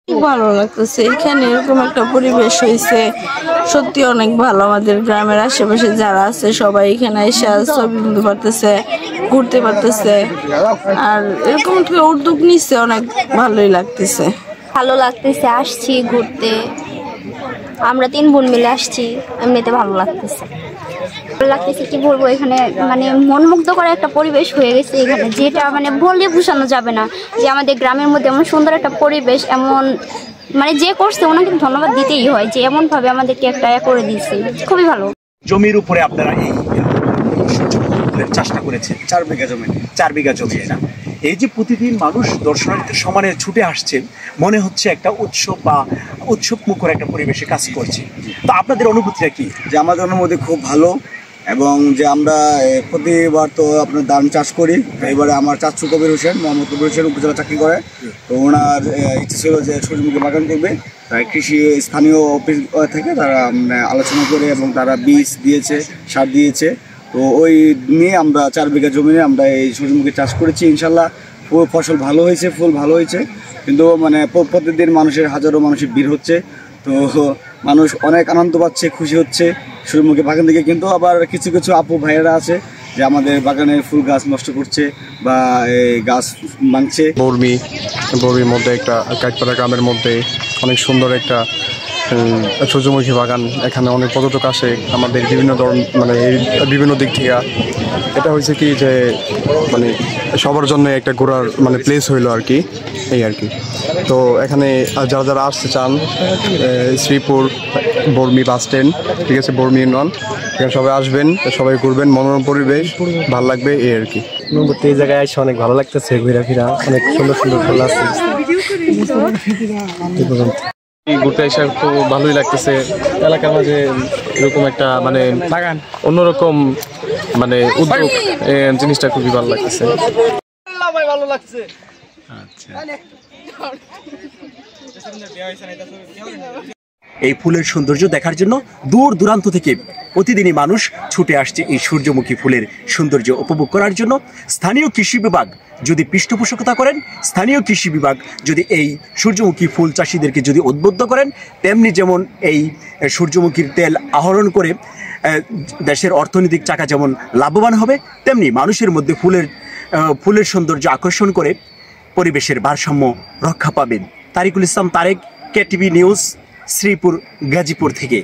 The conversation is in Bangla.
ভালো লাগতেছে, এখানে এরকম একটা পরিবেশ হয়েছে, সত্যি অনেক ভালো। আমাদের গ্রামের আশেপাশে যারা আছে সবাই এখানে এসে ছবি তুলতে পারতেছে, ঘুরতে পারতেছে, আর এরকম উদ্যোগ নিচ্ছে, অনেক ভালোই লাগতেছে। ভালো লাগতেছে, আসছি ঘুরতে, আমরা 3 বোন মিলে আসছি, এমনিতে ভালো লাগতেছে। কি বলবো, এখানে মানে মনমুগ্ধ করা একটা পরিবেশ হয়ে গেছে এখানে, যেটা মানে বলে বোঝানো যাবে না যে আমাদের গ্রামের মধ্যে এমন সুন্দর একটা পরিবেশ, এমন মানে যে করছে ওনাকে ধন্যবাদ দিতেই হয় যে এমন ভাবে আমাদেরকে একটা করে দিয়েছে, খুবই ভালো। জমির উপরে আপনারা এই সূর্যমুখী চাষটা করেছেন 4 বিঘা জমি, 4 বিঘা জমি না? এই যে প্রতিদিন মানুষ দর্শনার্থীদের সমানে ছুটে আসছেন, মনে হচ্ছে একটা উৎসব বা উৎসব মুখর একটা পরিবেশে কাজ করছে, তো আপনাদের অনুভূতিটা কি? যে আমাদের অনুভূতি খুব ভালো, এবং যে আমরা প্রতিবার তো আপনার ধান চাষ করি। এবারে আমার চাচু কবির হোসেন, মোহাম্মদ কবির হোসেন উপজেলা চাকরি করে, তো ওনার ইচ্ছে ছিল যে সূর্যমুখী বাগান করবে। তাই কৃষি স্থানীয় অফিস থেকে তারা আলোচনা করে এবং তারা বীজ দিয়েছে, সার দিয়েছে, তো ওই নিয়ে আমরা 4 বিঘা জমিনে আমরা এই সূর্যমুখী চাষ করেছি। ইনশাল্লাহ ফসল ভালো হয়েছে, ফুল ভালো হয়েছে, কিন্তু মানে প্রতিদিন মানুষের হাজারো মানুষের ভিড় হচ্ছে, তো মানুষ অনেক আনন্দ পাচ্ছে, খুশি হচ্ছে সূর্যমুখী বাগান থেকে। কিন্তু আবার কিছু কিছু আপু ভাইয়েরা আছে যে আমাদের বাগানের ফুল গাছ নষ্ট করছে বা গাছ ভাঙছে। বর্মির মধ্যে একটা কাঠপাড়া গ্রামের মধ্যে অনেক সুন্দর একটা সূর্যমুখী বাগান। এখানে অনেক পর্যটক আসে আমাদের বিভিন্ন দিক থেকে। এটা হয়েছে কি যে মানে সবার জন্য একটা ঘোরার মানে প্লেস হইলো আর কি, এই আর কি। তো এখানে যারা যারা আসতে চান, শ্রীপুর বর্মি বাস স্ট্যান্ড, ঠিক আছে, বর্মি ইউনিয়ন, এখানে সবাই আসবেন, সবাই ঘুরবেন, মনোরম পরিবেশ, ভালো লাগবে, এই আর কি। এই জায়গায় এসে অনেক ভালো লাগতেছে, ঘোরাফেরা অনেক সুন্দর সুন্দর ফুল আছে। ঘুরতে এসে তো ভালোই লাগতেছে, এলাকার মাঝে এরকম একটা মানে বাগান, অন্যরকম মানে উদ্যোগ, জিনিসটা খুবই ভালো লাগতেছে। ভালো লাগছে। আচ্ছা, এই ফুলের সৌন্দর্য দেখার জন্য দূর দূরান্ত থেকে প্রতিদিনই মানুষ ছুটে আসছে এই সূর্যমুখী ফুলের সৌন্দর্য উপভোগ করার জন্য। স্থানীয় কৃষি বিভাগ যদি পৃষ্ঠপোষকতা করেন, স্থানীয় কৃষি বিভাগ যদি এই সূর্যমুখী ফুল চাষিদেরকে যদি উদ্বুদ্ধ করেন, তেমনি যেমন এই সূর্যমুখীর তেল আহরণ করে দেশের অর্থনৈতিক চাকা যেমন লাভবান হবে, তেমনি মানুষের মধ্যে ফুলের সৌন্দর্য আকর্ষণ করে পরিবেশের ভারসাম্য রক্ষা পাবেন। তারিকুল ইসলাম তারেক, কেটিভি নিউজ, শ্রীপুর, গাজীপুর থেকে।